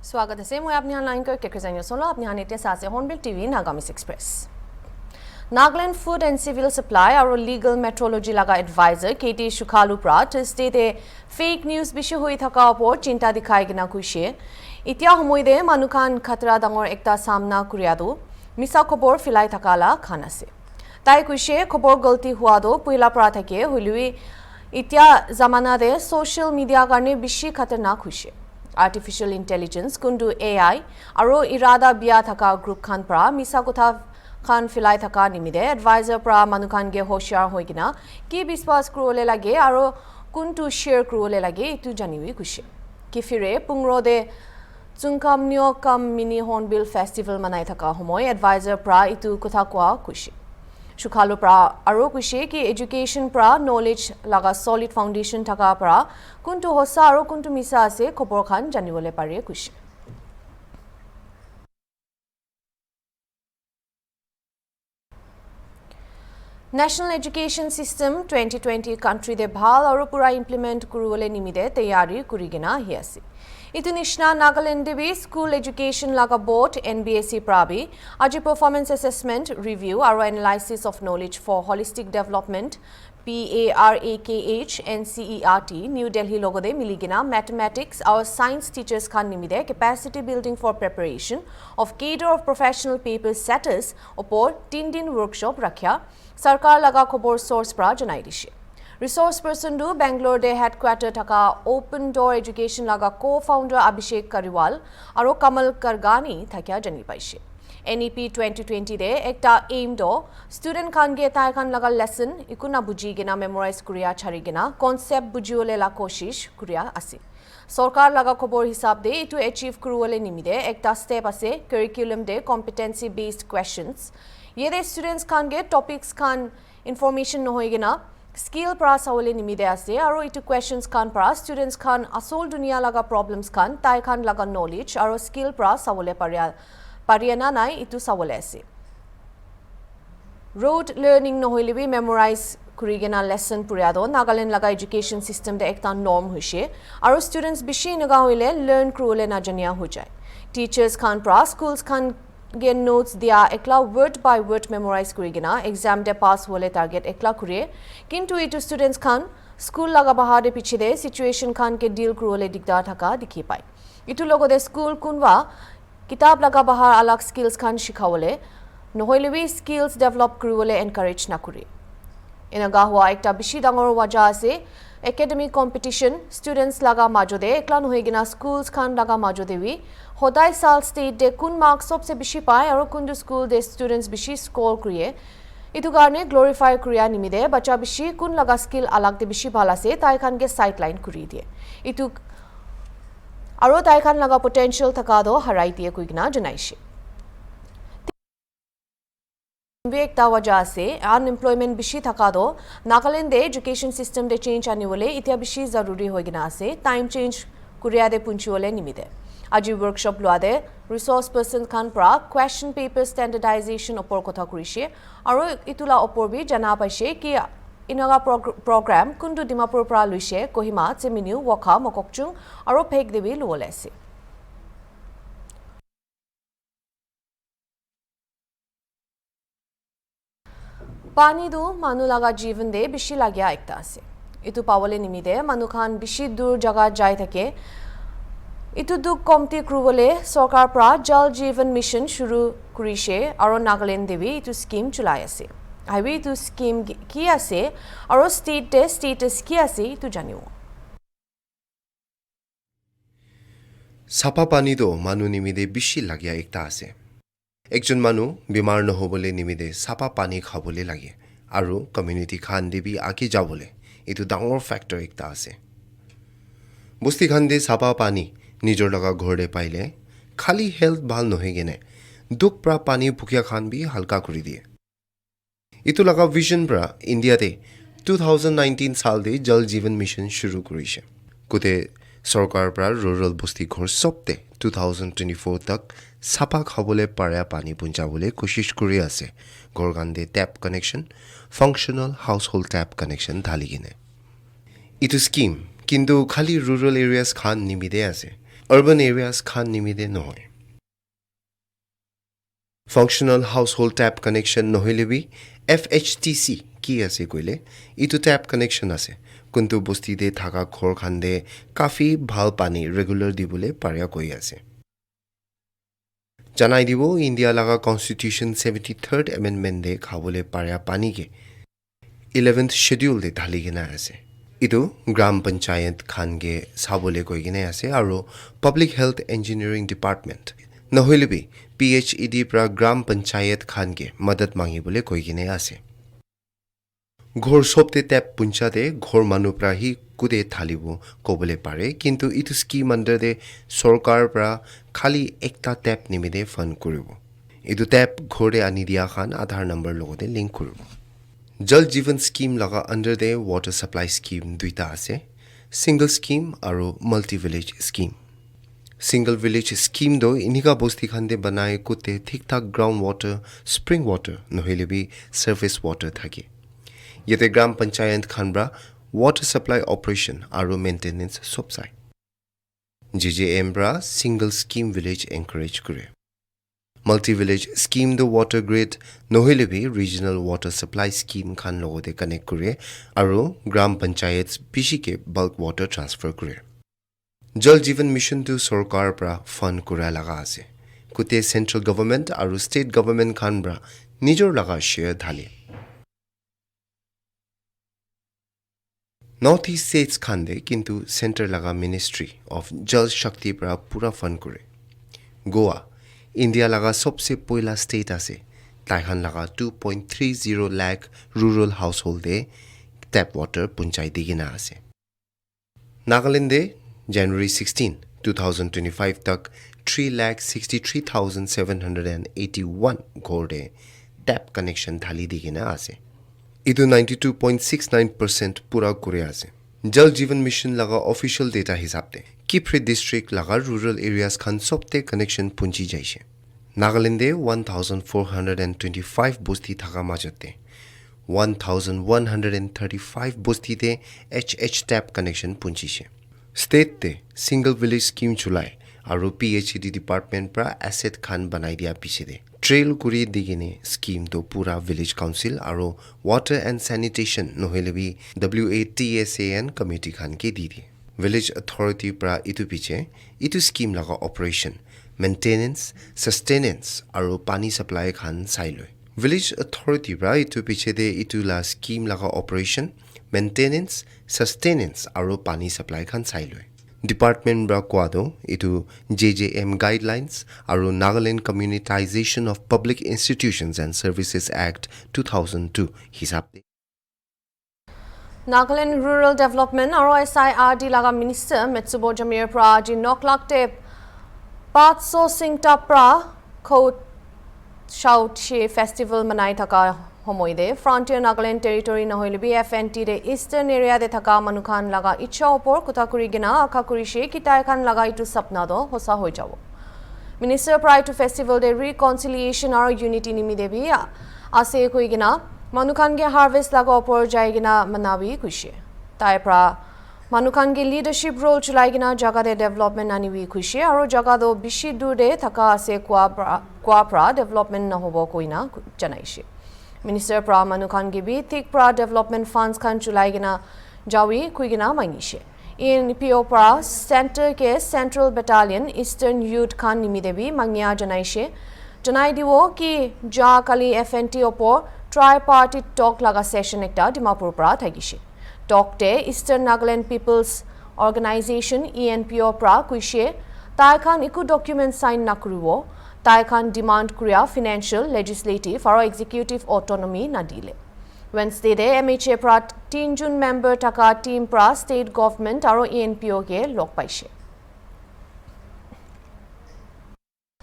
स्वागत है मैं अपनी ऑनलाइन कर के क्रिजानियो सोलो अपनी हानेटे सासे Hornbill TV Nagamese Express Nagaland food and civil supply और लीगल मेट्रोलॉजी लगा एडवाइजर केटी शुखालु प्रा थर्सडे ते फेक न्यूज विषय हुई थका ओपर चिंता दिखाई गिना खुशे इतिया हमोइदे मानुखान खतरा डांगर एकता सामना कुरियादो मिसा खबर फिलाई थकाला खानासे ताई खुशे खबर गलती हुआ दो पुइला प्रा थके हुलुई इतिया जमाना दे सोशल मीडिया करने बिशी खतरनाक खुशे आर्टिफिशियल इंटेलिजेंस कुंडू AI और इरादा बिया थका ग्रुप खान प्रा मिसा कुथा खान फिलाई थका निमिदे एडवाइजर प्रा मनुखान गे होशियार होइगिना कि विश्वास क्रोले लगे और कुंटू शेयर क्रोले लगे इतु जानिवी खुशे कि फिरे पुंगरो दे चुंकामनियो कम मिनी हॉर्नबिल फेस्टिवल मनाई थका हमोय एडवाइजर प्रा इतु कुथा क्वा खुशे शुखालु प्रा आरो खुशे कि एजुकेशन प्रा नॉलेज लगा सॉलिड फाउंडेशन थका प्रा कुंटू होसा आरो कुंटू मिसा से खबर खान जानिवले पारे खुशे नेशनल एजुकेशन सिस्टम 2020 कंट्री दे भाल और पूरा इम्प्लीमेंट कुरुवले निमिदे तैयारी कुरिगिना हियासी इतु निष्णा नागालैंड देवी स्कूल एजुकेशन लगा बोर्ड NBSC प्राबी आज परफॉर्मेंस असेसमेंट रिव्यू और analysis of knowledge for holistic development PARAKH NCERT New Delhi लोगोदे मिलीगिना मैथमेटिक्स और साइंस टीचर्स खान निमिदे capacity building for preparation of cadre of professional paper setters ओपर 3 दिन वर्कशॉप रखा सरकार लगा खबर सोर्स प्रा जनाई दिशे रिसोर्स पर्सन डू बेंगलोर दे हेडक्वार्टर थका ओपन डोर एजुकेशन लगा को फाउंडर अभिषेक करिवाल और कमल करगानी थकिया जनी पाइशे NEP 2020 दे एकटा एम दो स्टूडेंट खान गे ताय खान लगा लेसन इकुना बुजी गिना मेमोराइज कुरिया छारी गिना कॉन्सेप्ट बुजिओले ला कोशिश कुरिया आसी सरकार लगा खबर हिसाब दे इटु अचीव कुरुवले निमिदे एकटा स्टेप आसे करिकुलम दे कॉम्पिटेंसी बेस्ड क्वेश्चंस ये दे स्टूडेंट्स खान गे टॉपिक्स खान इंफॉर्मेशन न होई गिना स्किल प्रा सावले निमिदे आसे और इटु क्वेश्चंस खान प्रा स्टूडेंट्स खान असोल दुनिया लगा प्रॉब्लम्स खान ताय खान लगा नॉलेज और स्किल प्रा सावले पारियाना नाई इतु सावले आसे रोड लर्निंग नहोइलेबी मेमोराइज कुरिगेना लेसन पुरियादो नागालैंड लगा एजुकेशन सिस्टम दे एकता नॉर्म हुइशे और स्टूडेंट्स बिशी नगा होइले लर्न क्रुले ना जनिया हो जाए टीचर्स खान प्रा स्कूल्स खान गे नोट्स दिया एकला वर्ड बाय वर्ड मेमोराइज कुरिगेना एग्जाम दे पास होले टारगेट एकला कुरिए किंतु इटु स्टूडेंट्स खान स्कूल लगा बहादे पीछे दे सिचुएशन खान के डील क्रुले दिगदार थका दिखी पाए इटु लोगो दे स्कूल कुनवा किताब लगा बहार अलग स्किल्स खान शिखावले नहोइलेबी स्किल्स डेवलप करुवले एनकरेज नाकुरी इनगा हुआ एकटा बिशी डांगर वजह से एकेडमिक कंपटीशन स्टूडेंट्स लगा माजोदे एकला नहोइगिना स्कूल्स खान लगा माजोदेवी होदाय साल स्टेट दे कुन मार्क्स सबसे बिशी पाए और कुन स्कूल दे स्टूडेंट्स बिशी स्कोर करिए इतु कारणे ग्लोरीफाई करिया निमिदे बच्चा बिशी कुन लगा स्किल अलग दे बिशी भाला से ताई खान के साइडलाइन करि दिए इतु और ताई खान लगा पोटेंशियल थका दो हराई दिए कुइगना जनाइशे एकता वजह से अनएम्प्लॉयमेंट बिशी थका दो नागालैंड दे एजुकेशन सिस्टम दे चेंज आनिवले इतिया बिशी जरूरी होइगना से टाइम चेंज कुरिया दे पुंचुवले निमिदे आज वर्कशॉप लुआ दे रिसोर्स पर्सन खान प्रा क्वेश्चन पेपर स्टैंडर्डाइजेशन ओपर कथा कुरिशे और इतुला ओपर भी जना पाइशे कि इनगा प्रोग्राम कुंडू डिमापुर प्रा लुइशे कोहिमा चेमिनिउ वखा मककचुंग और फेक देवी लुवलेसे पानी दो मानु लगा जीवन दे बिशी लाग्या एकता से इतु पावले निमिदे मानु खान बिशी दूर जगह जाय थके इतु दुख कमती क्रुवले सरकार प्रा जल जीवन मिशन शुरू कुरिशे और नागालैंड देवी इतु स्कीम चलाय आसे हाईवे इतु स्कीम की आसे और स्टेट दे स्टेटस की आसे इतु जानियो सापा पानी दो मानु निमिदे बिशी लाग्या एकता आसे एकजन मानु बीमार নহবলে निमिदे सापा पानी खाबले लागे आरो कम्युनिटी खान देबी आगे जाबले इतु डांगर फैक्टर एकता आसे बस्ती खान दे सापा पानी निजर लगा घरदे पाइले खाली हेल्थ भाल नहेगेने दुख प्रा पानी भुकिया खान भी हल्का करि दिए इतु लगा विजन प्रा इंडिया दे 2019 साल दे जल जीवन मिशन शुरू करिसे कुते सरकार प्रा रूरल बस्ती घर सबते 2024 तक सापा खाबले पारा पानी पुंजाबले कोशिश करि आसे घरगान्दे tap connection functional household tap connection ढालिगिने इतु स्कीम किंतु खाली रूरल एरियाज खान निमिदे आसे urban areas khan nimide nohoy functional household tap connection nohile bi FHTC ki ase koile itu tap connection ase kuntu bosti de thaka khor khan de kafi bhal pani regular dibole paria koi ase janai dibo India laga constitution 73rd amendment de khabole paria pani ke 11th schedule de dhali gina ase idu gram panchayat khan ge sabole koi gina ase aro public health engineering department nohile bi PHED pra gram panchayat khan ge madad mangi bole koi gina ase ঘর সবতে tap পুঞ্চাতে ঘর মানু প্রাহি কুদে থালিব কবলে পারে কিন্তু ইটু scheme under দে সরকার প্রা খালি একটা ট্যাপ নিমিদে ফান্ড করিব ইটু ট্যাপ ঘরে আনি দিয়া খান আধার নাম্বার লগতে লিংক করিব জল জীবন স্কিম লাগা আন্ডার দে ওয়াটার সাপ্লাই স্কিম দুইটা আছে সিঙ্গল স্কিম আৰু multi village scheme single village scheme দো ইনিকা বস্তি খান দে বানায় কুতে ঠিক ঠাক গ্রাউন্ড ওয়াটার স্প্রিং ওয়াটার নহলে বি সার্ফেস ওয়াটার থাকে Yete gram panchayat khanbra water supply operation aro maintenance sobsai. JJM bra single scheme village encourage kure. Multi village scheme the water grid nohile bi regional water supply scheme khan logote connect kure aro gram panchayats bishi ke bulk water transfer kure. Jal Jeevan mission to sarkar bra fund kura laga ase. Kute central government aro state government khan bra nijor laga share dhali. North East states khande kintu center laga ministry of Jal Shakti pra pura fund kure. Goa India laga sobse poila state ase. Taihan laga 2.30 lakh rural household de tap water punchai digina ase. Nagaland de January 16, 2025 tak 3,63,781 ghor de tap connection thali digina ase. Idu 92.69% pura kure ase. Jal Jeevan Mission laga official data hisabte Kipri district laga rural areas khan sobte connection punchi jaise. Nagaland de 1,425 bosti thaga majate 1,135 bosti de HH tap connection punchi she. State te single village scheme chulai aru PHED department pra asset khan banai dia piche de trail kuri digine scheme to pura village council aro water and sanitation nohile bi WATSAN committee khan ke didi village authority pra itu piche itu scheme laga operation maintenance sustenance aro pani supply khan sailoi village authority pra itu piche de itu la scheme laga operation maintenance sustenance aro pani supply khan sailoi Department bra kwado itu JJM guidelines aru Nagaland Communitization of Public Institutions and Services Act 2002 hisab de Nagaland Rural Development aru SIRD laga minister Metsubo Jamir pra ji noklak te 500 singta pra khot shout she festival manai thaka homoide frontier Nagaland territory nohile bi FNT de eastern area de thaka manukhan laga ichha opor kotha kuri gina akha kuri she kitai khan laga itu sapna do hosa hoi jabo minister prior to festival de reconciliation or unity nimi debi ase koi gina manukhan ge harvest laga opor jai gina manabi kuishe tai pra manukhan ge leadership role chulai gina jaga de development ani wi kuishe aro jaga do bishi dur de thaka ase kwa pra development na hobo koina janaishe Minister pra manukhan gibi thik pra development funds khan chulai gina jawi kuigina mainishe in PO pra center ke central battalion eastern youth khan nimidebi mangya janaishe janai diwo ki ja kali FNT opor tripartite talk laga session ekta Dimapur pra thagishe talk te Eastern Nagaland People's Organization ENPO pra kuishe tai khan iku document sign nakuribo Tai khan demand Korea financial, legislative or executive autonomy na dile. Wednesday de MHA pra 3 June member taka team pra state government aro ENPO ke lok paishe.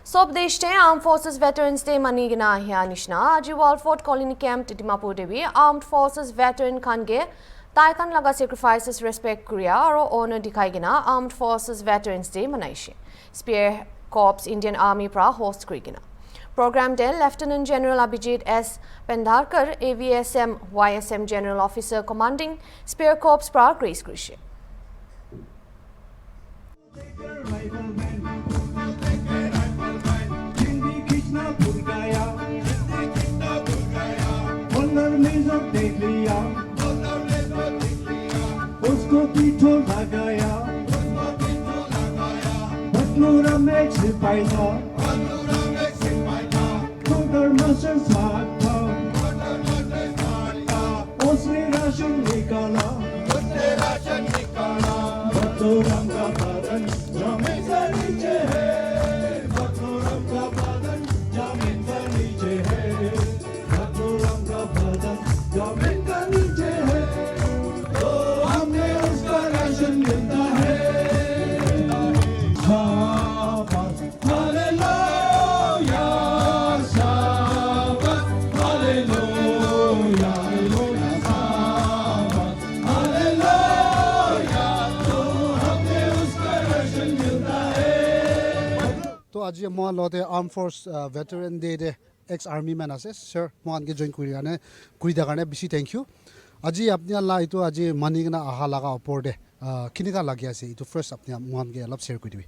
Sob deshte Armed Forces Veterans Day mani gina hya nishna aji Walford Colony Camp Dimapur debi Armed Forces Veteran khan ge tai khan laga sacrifices respect Korea aro honor dikhai gina Armed Forces Veterans Day manaishe. Spear Corps Indian Army pra host krigina. Program del Lieutenant General Abhijit S. Pendharkar, AVSM YSM General Officer Commanding Spear Corps pra grace krishe. Bandura makes it by law. Kugar Masters Hata. Osli Rashan Nikala. Baturam ka badan jamin sa niche hai. Baturam ka badan jamin sa niche hai. Baturam ka badan jamin sa niche hai. तो हमने उसका ration मिलता है. शाबाश hallelujah शाबाश hallelujah hallelujah शाबाश hallelujah तो हमने उसका राशन मिलता है. तो आज मैं लौटे arm force veteran day they ex army man আছে सर मैं आनके जॉइन কৰি কাৰণে কৰি দিয়াৰ কাৰণে বেছি থ্যাংক ইউ. আজি আপুনি আল্লাহ এইটো আজি মানি কিনা আহা লগা ওপৰ দে কেনেকা লাগি আছে এইটো ফাৰ্ষ্ট আপুনি মই অলপ শ্বেয়াৰ কৰি দিবি.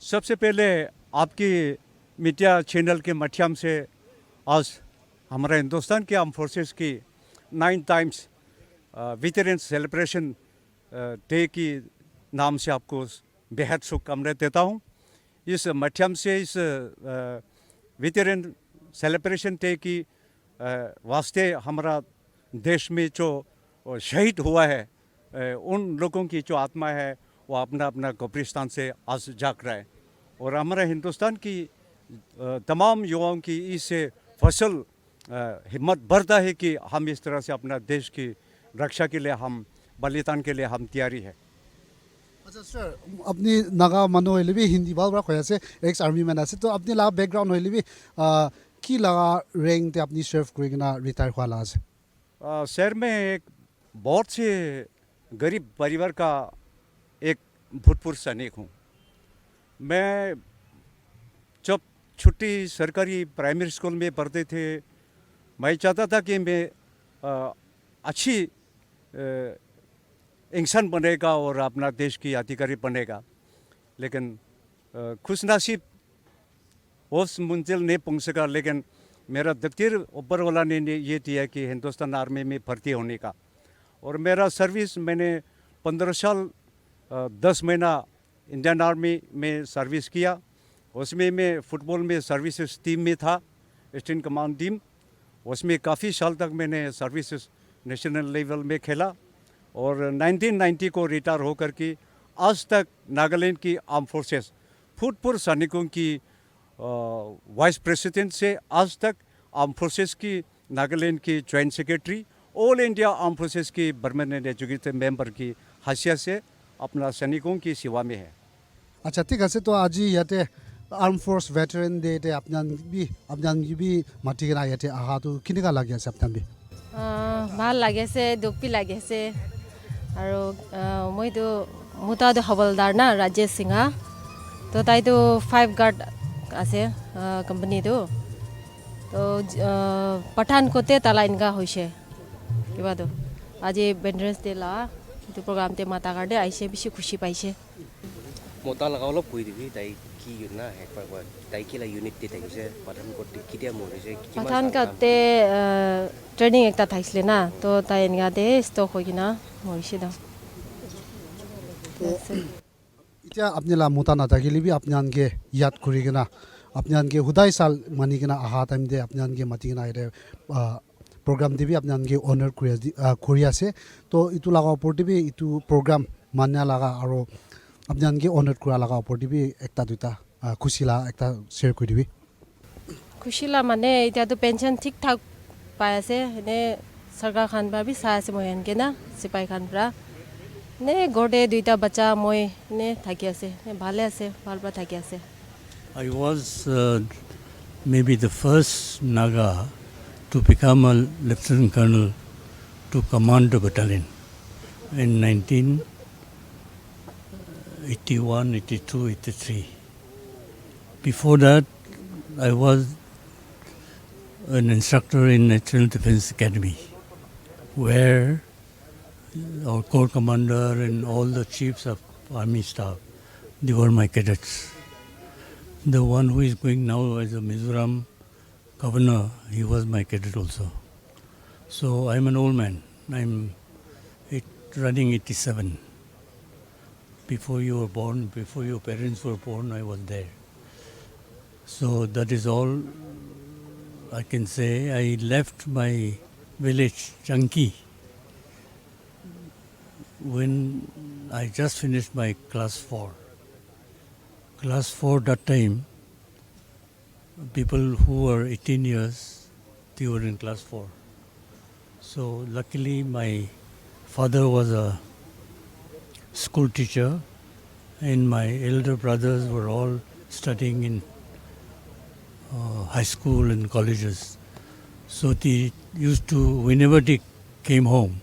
सबसे पहले आपकी मीडिया चैनल के माध्यम से आज हमारा हिंदुस्तान के आर्म फोर्सेस की 9 टाइम्स वेटरन्स सेलिब्रेशन डे की नाम से आपको बेहद शुभकामनाएं देता हूं. इस माध्यम से इस वेटरन सेलिब्रेशन डे की वास्ते हमारा देश में जो शहीद हुआ है उन लोगों की जो आत्मा है वो अपना अपना कब्रिस्तान से आज जाग रहा है. और हमारा हिंदुस्तान की तमाम युवाओं की इससे फसल हिम्मत बढ़ता है कि हम इस तरह से अपना देश की रक्षा के लिए हम बलिदान के लिए हम तैयारी है. আচ্ছা স্যার আপনি নাগা মানুহ হইলে বি হিন্দী ভাল কৈ আছে এক্স আৰ্মি মেন আছে তো আপনি লাগা বেকগ্ৰাউণ্ড হইলে বি কি লাগা ৰেংক তে আপনি সার্ভ কৰি কিনা রিটায়ার হওয়া আছে. शहर में एक बहुत से गरीब परिवार का एक भूतपूर्व सैनिक हूँ. मैं जब छुट्टी सरकारी प्राइमरी स्कूल में पढ़ते थे मैं चाहता था कि मैं अच्छी इंसान बनेगा और अपना देश की अधिकारी बनेगा. लेकिन खुशनसीब उस मंजिल नहीं पहुँच सका. लेकिन मेरा तकदीर ऊपर वाला ने ये दिया कि हिंदुस्तान आर्मी में भर्ती होने का. और मेरा सर्विस मैंने 15 साल 10 महीना इंडियन आर्मी में सर्विस किया. उसमें मैं फुटबॉल में सर्विसेज टीम में था, ईस्टर्न कमांड टीम. उसमें काफ़ी साल तक मैंने सर्विसेज नेशनल लेवल में खेला. और 1990 को रिटायर होकर के आज तक नागालैंड की आर्म फोर्सेस भूतपूर्व सैनिकों की वाइस प्रेसिडेंट से आज तक आर्म फोर्सेस की नागालैंड की joint secretary all India arm forces की परमानेंट एग्जीक्यूटिव मेंबर की हैसियत से अपना सैनिकों की सेवा में है. আচ্ছা ঠিক আছে তো আজি ইয়াতে আৰ্ম ফোর্স ভেটেরান ডে তে আপনার বি মাতি কিনা ইয়াতে আহাটো কেনেকা লাগি আছে আপনার বি. ভাল লাগি আছে দুখ বি লাগি আছে আৰু মইতো মোৰতো হবলদাৰ না ৰাজেশ সিংহা তো তাইতো 5 গাৰ্ড আছে কোম্পানীটো তো পঠানকোটে তালা ইনকা হৈছে কিবাটো আজি ভেটেৰান্স ডে লা এইটো প্ৰগ্ৰামতে মাতা কাৰণে আহিছে বেছি খুশি পাইছে. মতা লগা অলপ কৈ দিবি তাই কি না একবাৰ কোৱা তাই কিলা ইউনিট দি থাকিছে পঠানকোট কেতিয়া মৰিছে পঠানকোটে ট্ৰেইনিং একটা থাকিছিলে না তো তাই এনেকাতে ষ্টক হৈ কিনা মৰিছে দাও. এতিয়া আপনি লা মোতা নাথাকিলে বি আপনি আনকে ইয়াদ কৰি কিনা আপনি আনকে হুদাই সাল মানি কিনা আহা টাইম দে আপনি আনকে মাতি কিনা এটা প্রোগ্রাম দিবি আপনি আনকে অনার কৰি আছে. তো ইটো লাগা ওপৰত দিবি ইটো প্রোগ্রাম মানা লাগা আৰু আপনি আনকে অনার কৰা লাগা ওপৰত দিবি একটা দুটা খুশিলা একটা শেয়ার কৰি দিবি. খুশিলা মানে এতিয়াতো পেনশন ঠিক ঠাক পাই আছে এনে চৰকাৰ খান পৰা বি চাই আছে মই এনেকে না চিপাই খান পৰা নে ঘৰতে দুইটা বাচ্চা মই নে থাকি আছে ভালে আছে ভাল পৰা থাকি আছে. I was maybe the first Naga to become a lieutenant colonel to command the battalion in 1981, 82, 83. Before that, I was an instructor in National Defense Academy, where our corps commander and all the chiefs of army staff, they were my cadets. The one who is going now as a Mizoram governor, he was my cadet also. So I'm an old man. I'm running 87. Before you were born, before your parents were born, I was there. So that is all I can say. I left my village, Chanki, when I just finished my class 4. Class 4 that time, people who were 18 years, they were in class 4. So luckily my father was a school teacher and my elder brothers were all studying in high school and colleges. So they used to, whenever they came home,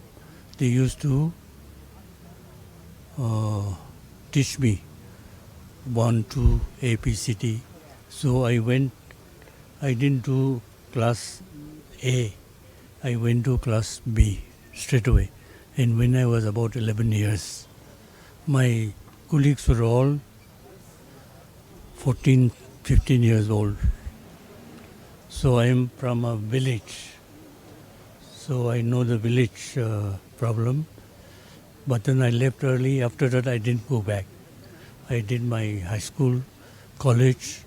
they used to teach me 1, 2, A, B, C, D. So I didn't do class A, I went to class B straight away. And when I was about 11 years, my colleagues were all 14, 15 years old. So I am from a village. So I know the village problem. But then I left early. After that, I didn't go back. I did my high school, college,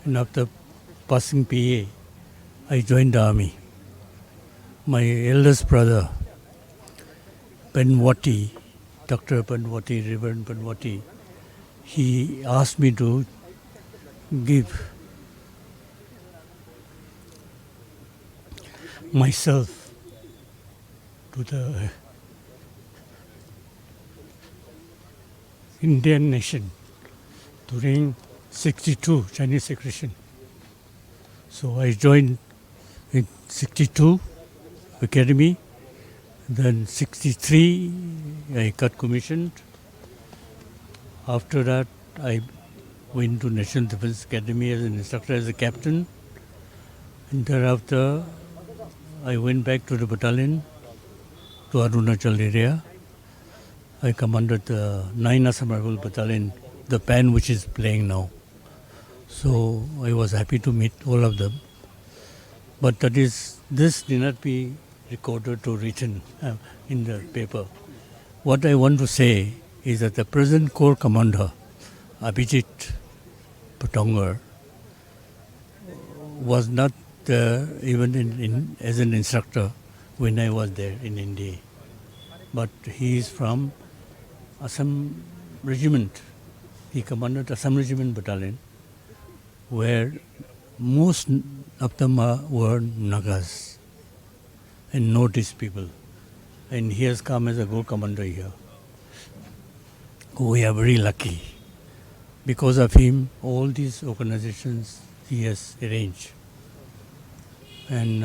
and after passing PA, I joined the army. My eldest brother, Penwati, Dr. Penwati, Reverend Penwati, he asked me to give myself to the Indian nation during 62 Chinese aggression. So I joined in 62 academy, then 63 I got commissioned. After that I went to National Defense Academy as an instructor, as a captain, and thereafter I went back to the battalion to Arunachal area. I commanded the 9 Assam Rifle Battalion, the band which is playing now. So I was happy to meet all of them. But this did not be recorded or written in the paper. What I want to say is that the present Corps Commander, Abhijit Patongar, was not even as an instructor when I was there in India. But he is from Assam Regiment. He commanded Assam Regiment Battalion, where most of them were Nagas and Northeast people. And he has come as a Corps Commander here. We are very lucky. Because of him, all these organizations he has arranged. And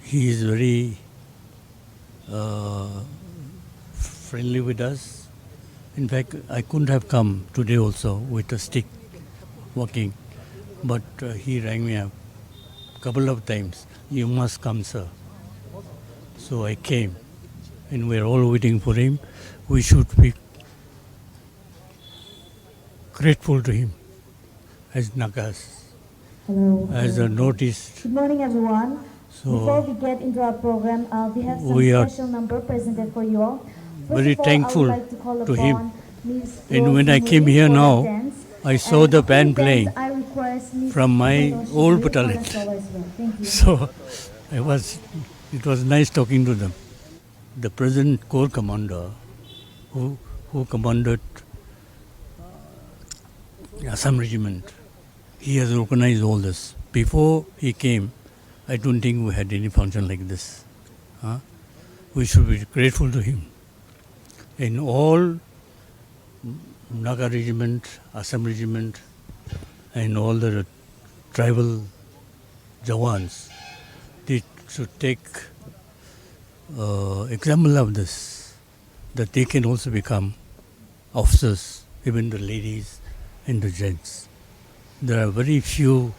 he is very friendly with us. In fact, I couldn't have come today also with a stick walking, but he rang me up a couple of times. You must come, sir. So I came, and we're all waiting for him. We should be grateful to him as Nagas, Hello. as a Northeast. Good morning, everyone. So Before we get into our program, we have some we are special number presented for you all. First very of all, thankful I would like to call to upon him. Ms. And when I Rose came Muri here for now, the dance. I saw And the after band dance, playing I request Ms. from my Batoshi old Muri for the battalion. solo as well. Thank you. So it was nice talking to them. The present Corps Commander who commanded Assam Regiment, he has organized all this. Before he came, I don't think we had any function like this. We should be grateful to him. In all Naga Regiment, Assam Regiment, and all the tribal Jawans, they should take example of this, that they can also become officers, even the ladies and the gents. There are very few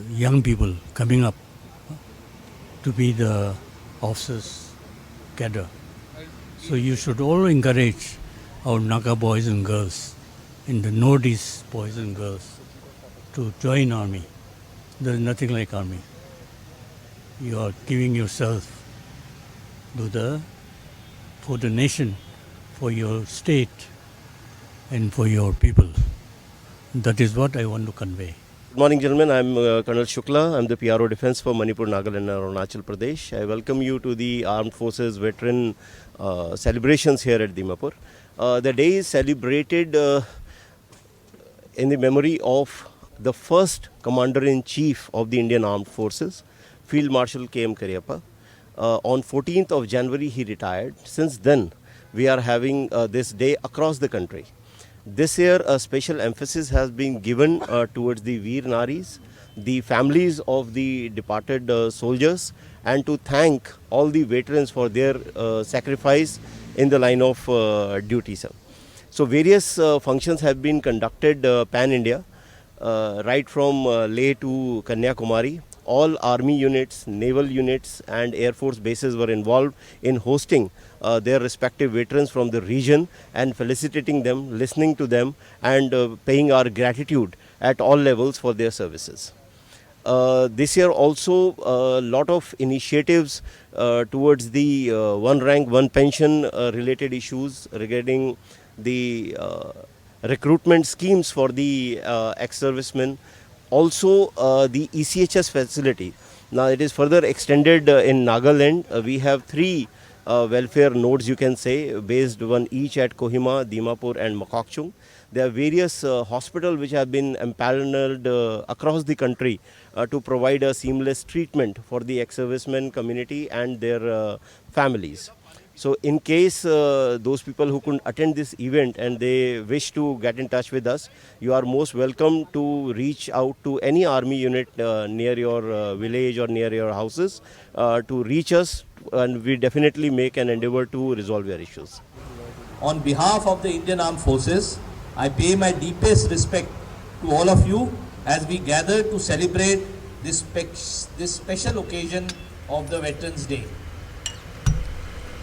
young people coming up to be the officers cadre. So you should all encourage our Naga boys and girls and the Northeast boys and girls to join army. There is nothing like army. You are giving yourself for the nation for your state and for your people. That is what I want to convey. Good morning, gentlemen. I'm Colonel Shukla. I'm the PRO Defense for Manipur, Nagaland and Arunachal Pradesh. I welcome you to the Armed Forces Veteran celebrations here at Dimapur. The day is celebrated in the memory of the first Commander-in-Chief of the Indian Armed Forces, Field Marshal K.M. Cariappa. On 14th of January he retired. Since then we are having this day across the country. This year a special emphasis has been given towards the Veer Naris, the families of the departed soldiers, and to thank all the veterans for their sacrifice in the line of duty, sir. So various functions have been conducted pan-India, right from Leh to Kanyakumari. All army units, naval units and air force bases were involved in hosting their respective veterans from the region and felicitating them, listening to them and paying our gratitude at all levels for their services. This year also a lot of initiatives towards the one rank, one pension related issues regarding the recruitment schemes for the ex-servicemen. Also the ECHS facility. Now it is further extended in Nagaland. We have 3 welfare nodes, you can say, based one each at Kohima, Dimapur and Mokokchung. There are various hospitals which have been empaneled across the country to provide a seamless treatment for the ex-servicemen community and their families. So in case those people who couldn't attend this event and they wish to get in touch with us, you are most welcome to reach out to any army unit near your village or near your houses to reach us, and we definitely make an endeavor to resolve your issues. On behalf of the Indian Armed Forces, I pay my deepest respect to all of you as we gather to celebrate this special occasion of the Veterans Day.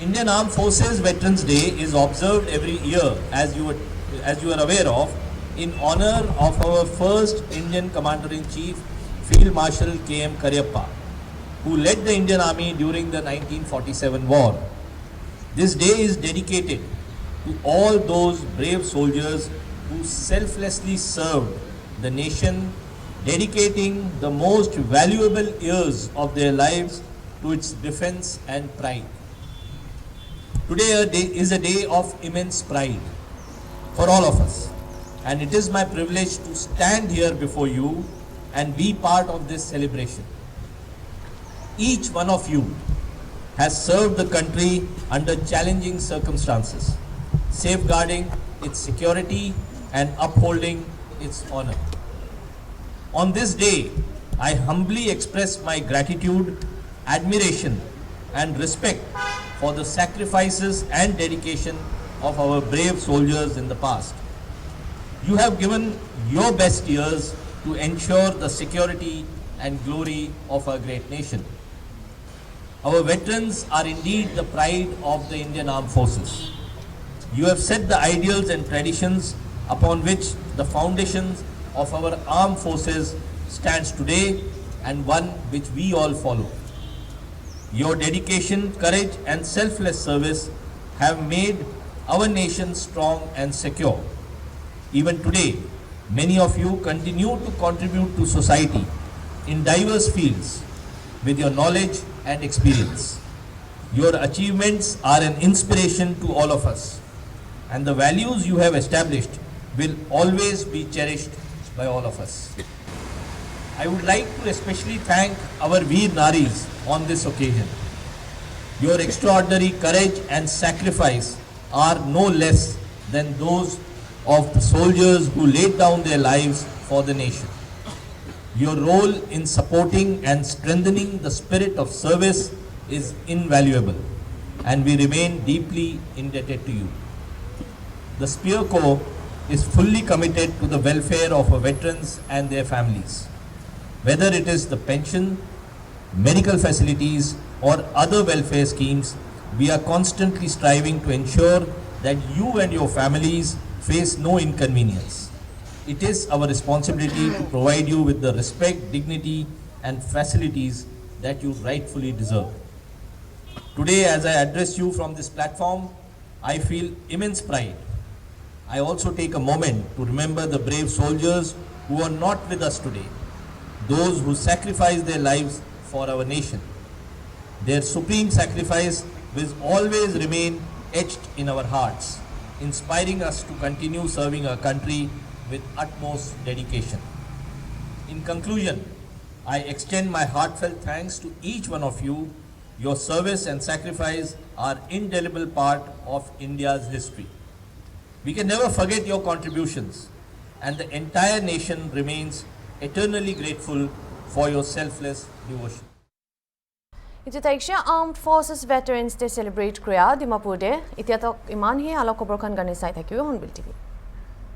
Indian Armed Forces Veterans Day is observed every year, as you are aware of, in honor of our first Indian Commander-in-Chief, Field Marshal K.M. Cariappa, who led the Indian Army during the 1947 war. This day is dedicated to all those brave soldiers who selflessly served the nation, dedicating the most valuable years of their lives to its defense and pride. Today is a day of immense pride for all of us, and it is my privilege to stand here before you and be part of this celebration. Each one of you has served the country under challenging circumstances, safeguarding its security and upholding its honor. On this day, I humbly express my gratitude, admiration and respect for the sacrifices and dedication of our brave soldiers in the past. You have given your best years to ensure the security and glory of our great nation. Our veterans are indeed the pride of the Indian Armed Forces. You have set the ideals and traditions upon which the foundations of our armed forces stands today, and one which we all follow. Your dedication, courage and selfless service have made our nation strong and secure. Even today, many of you continue to contribute to society in diverse fields with your knowledge and experience. Your achievements are an inspiration to all of us, and the values you have established will always be cherished by all of us. I would like to especially thank our Veer Naris on this occasion. Your extraordinary courage and sacrifice are no less than those of the soldiers who laid down their lives for the nation. Your role in supporting and strengthening the spirit of service is invaluable, and we remain deeply indebted to you. The Spear Corps is fully committed to the welfare of our veterans and their families. Whether it is the pension, medical facilities or other welfare schemes, we are constantly striving to ensure that you and your families face no inconvenience. It is our responsibility to provide you with the respect, dignity and facilities that you rightfully deserve. Today, as I address you from this platform, I feel immense pride. I also take a moment to remember the brave soldiers who are not with us today, those who sacrificed their lives for our nation. Their supreme sacrifice will always remain etched in our hearts, inspiring us to continue serving our country with utmost dedication. In conclusion, I extend my heartfelt thanks to each one of you. Your service and sacrifice are indelible part of India's history. We can never forget your contributions, and the entire nation remains eternally grateful for your selfless devotion. Iti taikshia Armed Forces Veterans Day celebrate kriya Dimapur Day. Iti atok iman hi alok koborkan gani sai thakiwe Hornbill TV.